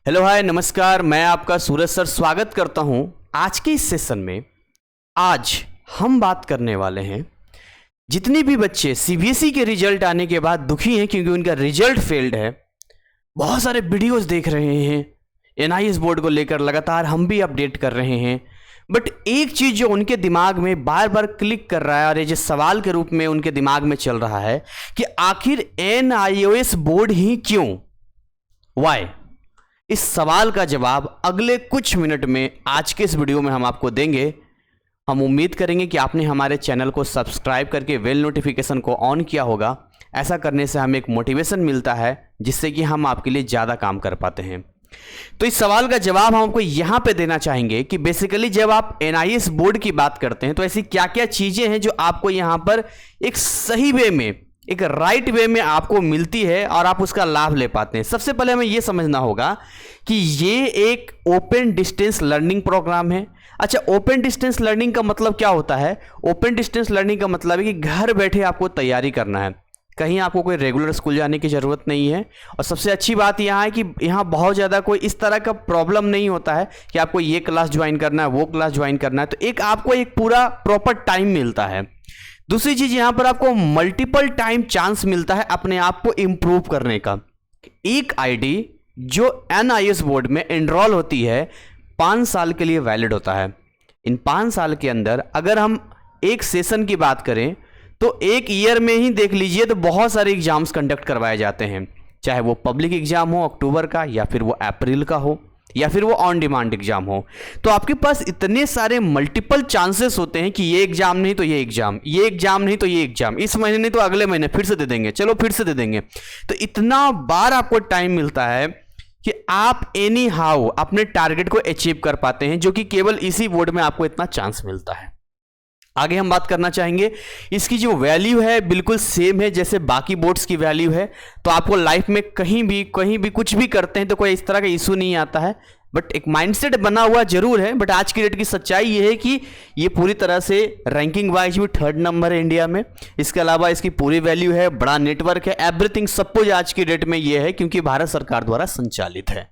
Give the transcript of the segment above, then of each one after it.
Hello hi नमस्कार, मैं आपका सूरज सर स्वागत करता हूं आज के इस सेशन में। आज हम बात करने वाले हैं जितने भी बच्चे सीबीएसई के रिजल्ट आने के बाद दुखी हैं क्योंकि उनका रिजल्ट फेल्ड है। बहुत सारे वीडियोस देख रहे हैं एनआईएस बोर्ड को लेकर, लगातार हम भी अपडेट कर रहे हैं। बट एक चीज़ जो उनके दिमाग में बार बार क्लिक कर रहा है और ये जो सवाल के रूप में उनके दिमाग में चल रहा है कि आखिर एनआईएस बोर्ड ही क्यों, वाई। इस सवाल का जवाब अगले कुछ मिनट में आज के इस वीडियो में हम आपको देंगे। हम उम्मीद करेंगे कि आपने हमारे चैनल को सब्सक्राइब करके बेल नोटिफिकेशन को ऑन किया होगा। ऐसा करने से हमें एक मोटिवेशन मिलता है जिससे कि हम आपके लिए ज़्यादा काम कर पाते हैं। तो इस सवाल का जवाब हम आपको यहाँ पे देना चाहेंगे कि बेसिकली जब आप एनआईएस बोर्ड की बात करते हैं तो ऐसी क्या क्या चीज़ें हैं जो आपको यहाँ पर एक सही वे में, एक राइट वे में आपको मिलती है और आप उसका लाभ ले पाते हैं। सबसे पहले हमें यह समझना होगा कि ये एक ओपन डिस्टेंस लर्निंग प्रोग्राम है। अच्छा, ओपन डिस्टेंस लर्निंग का मतलब क्या होता है? ओपन डिस्टेंस लर्निंग का मतलब है कि घर बैठे आपको तैयारी करना है, कहीं आपको कोई रेगुलर स्कूल जाने की ज़रूरत नहीं है। और सबसे अच्छी बात यहाँ है कि यहाँ बहुत ज़्यादा कोई इस तरह का प्रॉब्लम नहीं होता है कि आपको ये क्लास ज्वाइन करना है, वो क्लास ज्वाइन करना है। तो एक आपको एक पूरा प्रॉपर टाइम मिलता है। दूसरी चीज यहां पर आपको मल्टीपल टाइम चांस मिलता है अपने आप को इंप्रूव करने का। एक आईडी जो एनआईएस बोर्ड में एनरोल होती है 5 साल के लिए वैलिड होता है। इन 5 साल के अंदर अगर हम एक सेशन की बात करें तो एक ईयर में ही देख लीजिए तो बहुत सारे एग्जाम्स कंडक्ट करवाए जाते हैं, चाहे वो पब्लिक एग्जाम हो अक्टूबर का, या फिर वो अप्रैल का हो, या फिर वो ऑन डिमांड एग्जाम हो। तो आपके पास इतने सारे मल्टीपल चांसेस होते हैं कि ये एग्जाम नहीं तो ये एग्जाम, ये एग्जाम नहीं तो ये एग्जाम, इस महीने नहीं तो अगले महीने फिर से दे देंगे, चलो फिर से दे देंगे। तो इतना बार आपको टाइम मिलता है कि आप एनी हाउ अपने टारगेट को अचीव कर पाते हैं, जो कि केवल इसी बोर्ड में आपको इतना चांस मिलता है। आगे हम बात करना चाहेंगे, इसकी जो वैल्यू है बिल्कुल सेम है जैसे बाकी बोर्ड्स की वैल्यू है। तो आपको लाइफ में कहीं भी कुछ भी करते हैं तो कोई इस तरह का इशू नहीं आता है। बट एक माइंडसेट बना हुआ जरूर है। बट आज की डेट की सच्चाई ये है कि ये पूरी तरह से रैंकिंग वाइज भी 3rd नंबर है इंडिया में। इसके अलावा इसकी पूरी वैल्यू है, बड़ा नेटवर्क है, एवरीथिंग सब कुछ आज की डेट में ये है क्योंकि भारत सरकार द्वारा संचालित है।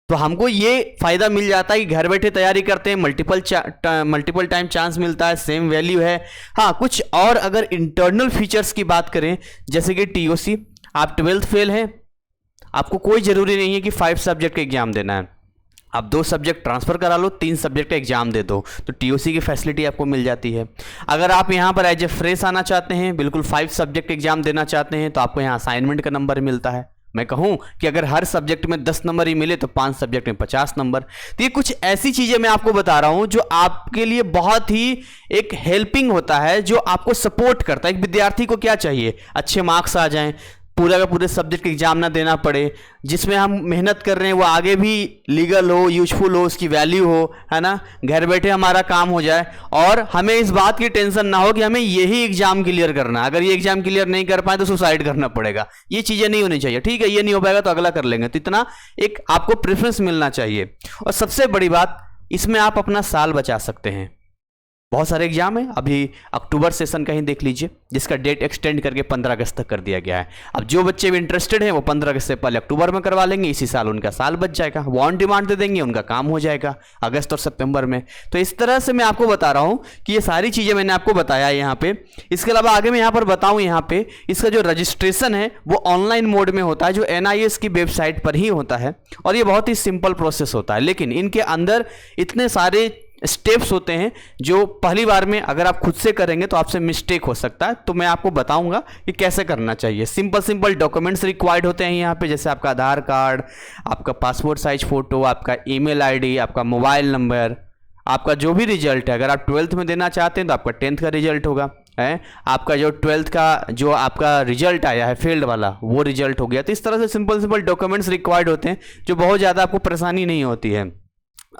तो हमको ये फायदा मिल जाता है कि घर बैठे तैयारी करते हैं, मल्टीपल टाइम चांस मिलता है, सेम वैल्यू है। हाँ, कुछ और अगर इंटरनल फीचर्स की बात करें जैसे कि टीओसी, आप 12th फेल हैं, आपको कोई जरूरी नहीं है कि 5 सब्जेक्ट का एग्जाम देना है। आप 2 सब्जेक्ट ट्रांसफर करा लो, 3 सब्जेक्ट का एग्जाम दे दो, तो टीओसी की फैसिलिटी आपको मिल जाती है। अगर आप यहाँ पर एज ए फ्रेश आना चाहते हैं, बिल्कुल 5 सब्जेक्ट एग्जाम देना चाहते हैं, तो आपको यहाँ असाइनमेंट का नंबर मिलता है। मैं कहूं कि अगर हर सब्जेक्ट में 10 नंबर ही मिले तो 5 सब्जेक्ट में 50 नंबर। तो ये कुछ ऐसी चीजें मैं आपको बता रहा हूं जो आपके लिए बहुत ही एक हेल्पिंग होता है, जो आपको सपोर्ट करता है। एक विद्यार्थी को क्या चाहिए? अच्छे मार्क्स आ जाएं, पूरा का पूरे सब्जेक्ट का एग्जाम ना देना पड़े, जिसमें हम मेहनत कर रहे हैं वो आगे भी लीगल हो, यूजफुल हो, उसकी वैल्यू हो, है ना, घर बैठे हमारा काम हो जाए और हमें इस बात की टेंशन ना हो कि हमें यही एग्जाम क्लियर करना है, अगर ये एग्जाम क्लियर नहीं कर पाए तो सुसाइड करना पड़ेगा। ये चीज़ें नहीं होनी चाहिए। ठीक है, ये नहीं हो पाएगा तो अगला कर लेंगे। तो इतना एक आपको प्रेफरेंस मिलना चाहिए। और सबसे बड़ी बात, इसमें आप अपना साल बचा सकते हैं। बहुत सारे एग्जाम है, अभी अक्टूबर सेशन का ही देख लीजिए जिसका डेट एक्सटेंड करके 15 अगस्त तक कर दिया गया है। अब जो बच्चे भी इंटरेस्टेड हैं वो 15 अगस्त से पहले अक्टूबर में करवा लेंगे, इसी साल उनका साल बच जाएगा, वो ऑन डिमांड दे देंगे, उनका काम हो जाएगा अगस्त और सितंबर में। तो इस तरह से मैं आपको बता रहा हूँ कि ये सारी चीज़ें मैंने आपको बताया यहाँ पे। इसके अलावा आगे मैं यहाँ पर बताऊँ, यहाँ पे इसका जो रजिस्ट्रेशन है वो ऑनलाइन मोड में होता है, जो एनआईएस की वेबसाइट पर ही होता है और ये बहुत ही सिंपल प्रोसेस होता है। लेकिन इनके अंदर इतने सारे स्टेप्स होते हैं जो पहली बार में अगर आप खुद से करेंगे तो आपसे मिस्टेक हो सकता है। तो मैं आपको बताऊंगा कि कैसे करना चाहिए। सिंपल डॉक्यूमेंट्स रिक्वायर्ड होते हैं यहाँ पे, जैसे आपका आधार कार्ड, आपका पासपोर्ट साइज फोटो, आपका ईमेल आईडी, आपका मोबाइल नंबर, आपका जो भी रिजल्ट है। अगर आप 12th में देना चाहते हैं तो आपका 10th का रिजल्ट होगा, है आपका जो 12th का जो आपका रिजल्ट आया है फेल्ड वाला, वो रिजल्ट हो गया। तो इस तरह से सिंपल डॉक्यूमेंट्स रिक्वायर्ड होते हैं जो बहुत ज़्यादा आपको परेशानी नहीं होती है।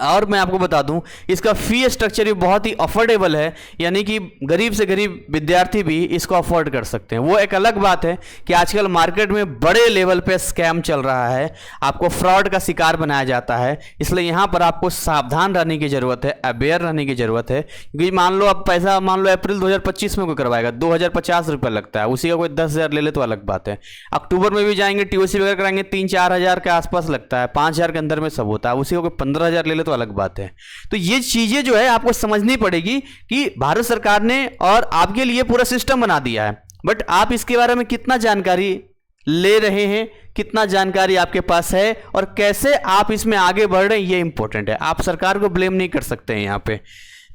और मैं आपको बता दूं इसका फी स्ट्रक्चर भी बहुत ही अफोर्डेबल है, यानी कि गरीब से गरीब विद्यार्थी भी इसको अफोर्ड कर सकते हैं। वो एक अलग बात है कि आजकल मार्केट में बड़े लेवल पे स्कैम चल रहा है, आपको फ्रॉड का शिकार बनाया जाता है, इसलिए यहाँ पर आपको सावधान रहने की ज़रूरत है, अवेयर रहने की ज़रूरत है। क्योंकि मान लो अब पैसा मान लो अप्रैल 2025 में कोई करवाएगा 2050 रुपये लगता है, उसी का कोई 10,000 ले ले तो अलग बात है। अक्टूबर में भी जाएंगे TOC वगैरह कराएंगे 3-4 हज़ार के आसपास लगता है, 5,000 के अंदर में सब होता है, उसी का कोई 15,000 ले ले तो अलग बात है। तो ये चीजें जो है आपको समझनी पड़ेगी कि भारत सरकार ने और आपके लिए पूरा सिस्टम बना दिया है, बट आप इसके बारे में कितना जानकारी ले रहे हैं, कितना जानकारी आपके पास है और कैसे आप इसमें आगे बढ़ रहे हैं, ये इंपॉर्टेंट है। आप सरकार को ब्लेम नहीं कर सकते हैं यहाँ पे।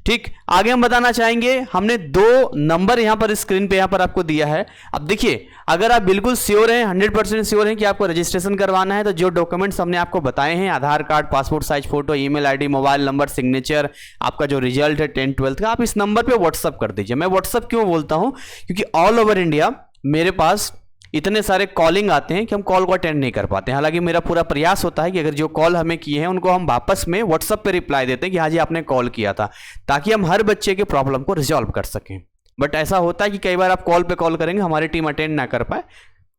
ठीक, आगे हम बताना चाहेंगे, हमने 2 नंबर यहां पर स्क्रीन पे यहां पर आपको दिया है। अब देखिए, अगर आप बिल्कुल श्योर हैं, 100% श्योर हैं कि आपको रजिस्ट्रेशन करवाना है, तो जो डॉक्यूमेंट्स हमने आपको बताए हैं, Aadhaar card, passport size photo, email ID, mobile number, signature, आपका जो रिजल्ट है 10th 12th का, आप इस नंबर पे व्हाट्सअप कर दीजिए। मैं व्हाट्सअप क्यों बोलता हूं, क्योंकि ऑल ओवर इंडिया मेरे पास इतने सारे कॉलिंग आते हैं कि हम कॉल को अटेंड नहीं कर पाते हैं। हालांकि मेरा पूरा प्रयास होता है कि अगर जो कॉल हमें किए हैं उनको हम वापस में व्हाट्सएप पे रिप्लाई देते हैं कि हाँ जी आपने कॉल किया था, ताकि हम हर बच्चे के प्रॉब्लम को रिजॉल्व कर सकें। बट ऐसा होता है कि कई बार आप कॉल पे कॉल करेंगे, हमारी टीम अटेंड ना कर पाए।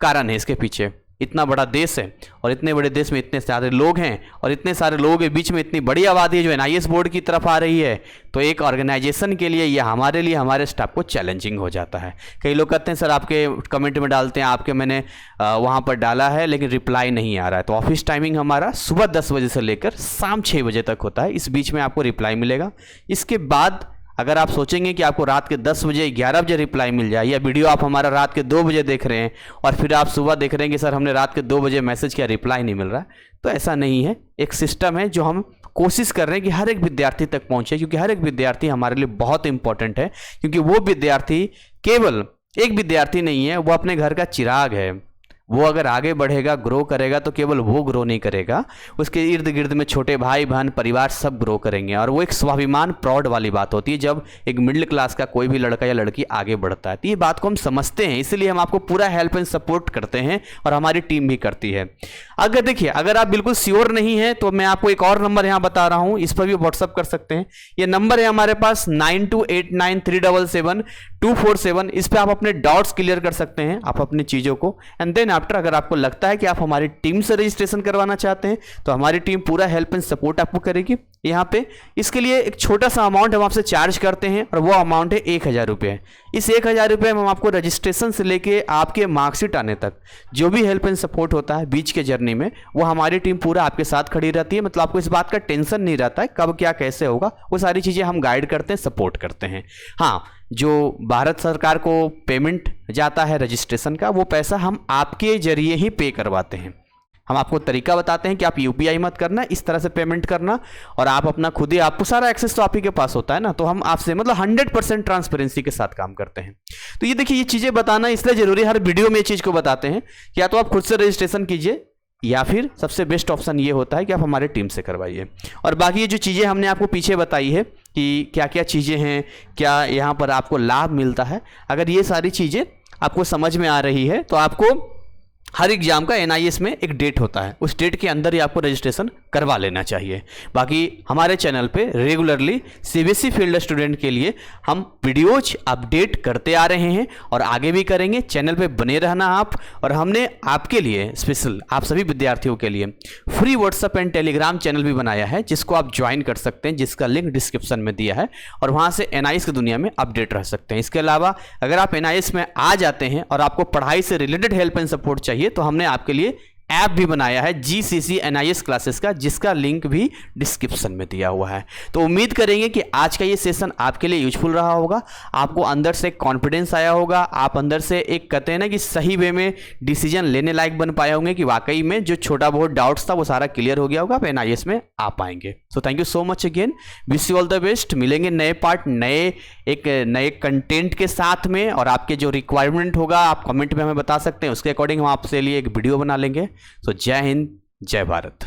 कारण है इसके पीछे, इतना बड़ा देश है और इतने बड़े देश में इतने सारे लोग हैं और इतने सारे लोगों के बीच में इतनी बड़ी आबादी है जो NIS बोर्ड की तरफ आ रही है, तो एक ऑर्गेनाइजेशन के लिए या हमारे लिए, हमारे स्टाफ को चैलेंजिंग हो जाता है। कई लोग कहते हैं सर आपके कमेंट में डालते हैं, आपके मैंने वहाँ पर डाला है लेकिन रिप्लाई नहीं आ रहा है। तो ऑफिस टाइमिंग हमारा सुबह 10 बजे से लेकर शाम 6 बजे तक होता है, इस बीच में आपको रिप्लाई मिलेगा। इसके बाद अगर आप सोचेंगे कि आपको रात के 10 बजे 11 बजे रिप्लाई मिल जाए, या वीडियो आप हमारा रात के 2 बजे देख रहे हैं और फिर आप सुबह देख रहे हैं कि सर हमने रात के 2 बजे मैसेज किया, रिप्लाई नहीं मिल रहा है, तो ऐसा नहीं है। एक सिस्टम है जो हम कोशिश कर रहे हैं कि हर एक विद्यार्थी तक पहुंचे, क्योंकि हर एक विद्यार्थी हमारे लिए बहुत इंपॉर्टेंट है। क्योंकि वो विद्यार्थी केवल एक विद्यार्थी नहीं है, वो अपने घर का चिराग है। वो अगर आगे बढ़ेगा, ग्रो करेगा, तो केवल वो ग्रो नहीं करेगा, उसके इर्द गिर्द में छोटे भाई बहन परिवार सब ग्रो करेंगे। और वो एक स्वाभिमान, प्राउड वाली बात होती है जब एक मिडिल क्लास का कोई भी लड़का या लड़की आगे बढ़ता है। तो ये बात को हम समझते हैं, इसलिए हम आपको पूरा हेल्प एंड सपोर्ट करते हैं और हमारी टीम भी करती है। अगर देखिए, अगर आप बिल्कुल श्योर नहीं है तो मैं आपको एक और नंबर यहाँ बता रहा हूँ, इस पर भी व्हाट्सअप कर सकते हैं। ये नंबर है हमारे पास 9289377247। इस पर आप अपने डाउट्स क्लियर कर सकते हैं, आप अपनी चीज़ों को। एंड देन आफ्टर अगर आपको लगता है कि आप हमारी टीम से रजिस्ट्रेशन करवाना चाहते हैं तो हमारी टीम पूरा हेल्प एंड सपोर्ट आपको करेगी यहाँ पे। इसके लिए एक छोटा सा अमाउंट हम आपसे चार्ज करते हैं और वो अमाउंट है 1,000 रुपये। इस 1,000 रुपये में हम आपको रजिस्ट्रेशन से लेके आपके मार्कशीट आने तक जो भी हेल्प एंड सपोर्ट होता है बीच के जर्नी में, वो हमारी टीम पूरा आपके साथ खड़ी रहती है। मतलब आपको इस बात का टेंशन नहीं रहता है कब क्या कैसे होगा, वो सारी चीज़ें हम गाइड करते हैं, सपोर्ट करते हैं। हाँ, जो भारत सरकार को पेमेंट जाता है रजिस्ट्रेशन का, वो पैसा हम आपके जरिए ही पे करवाते हैं। हम आपको तरीका बताते हैं कि आप UPI मत करना, इस तरह से पेमेंट करना, और आप अपना खुद ही, आपको सारा एक्सेस तो आप ही के पास होता है ना, तो हम आपसे मतलब 100% ट्रांसपेरेंसी के साथ काम करते हैं। तो ये देखिए, ये चीज़ें बताना इसलिए जरूरी है, हर वीडियो में ये चीज़ को बताते हैं कि या तो आप खुद से रजिस्ट्रेशन कीजिए या फिर सबसे बेस्ट ऑप्शन ये होता है कि आप हमारे टीम से करवाइए। और बाकी ये जो चीज़ें हमने आपको पीछे बताई है कि क्या क्या चीज़ें हैं, क्या यहाँ पर आपको लाभ मिलता है, अगर ये सारी चीज़ें आपको समझ में आ रही है तो आपको हर एग्जाम का NIS में एक डेट होता है, उस डेट के अंदर ही आपको रजिस्ट्रेशन करवा लेना चाहिए। बाकी हमारे चैनल पे रेगुलरली CBSE फील्ड स्टूडेंट के लिए हम वीडियोज अपडेट करते आ रहे हैं और आगे भी करेंगे। चैनल पे बने रहना आप। और हमने आपके लिए स्पेशल, आप सभी विद्यार्थियों के लिए free WhatsApp and Telegram channel भी बनाया है, जिसको आप ज्वाइन कर सकते हैं, जिसका लिंक डिस्क्रिप्शन में दिया है, और वहाँ से NIS की दुनिया में अपडेट रह सकते हैं। इसके अलावा अगर आप NIS में आ जाते हैं और आपको पढ़ाई से रिलेटेड हेल्प एंड सपोर्ट चाहिए तो हमने आपके लिए ऐप भी बनाया है GCC NIS क्लासेस का, जिसका लिंक भी डिस्क्रिप्शन में दिया हुआ है। तो उम्मीद करेंगे कि आज का ये सेशन आपके लिए यूजफुल रहा होगा, आपको अंदर से कॉन्फिडेंस आया होगा, आप अंदर से एक कहते हैं ना कि सही वे में डिसीजन लेने लायक बन पाए होंगे, कि वाकई में जो छोटा बहुत डाउट्स था वो सारा क्लियर हो गया होगा, आप NIS में आ पाएंगे। So thank you so much again, wish you all the best. मिलेंगे नए पार्ट, नए कंटेंट के साथ में, और आपके जो रिक्वायरमेंट होगा आप कमेंट में हमें बता सकते हैं, उसके अकॉर्डिंग हम आपसे लिए एक वीडियो बना लेंगे। तो जय हिंद, जय भारत।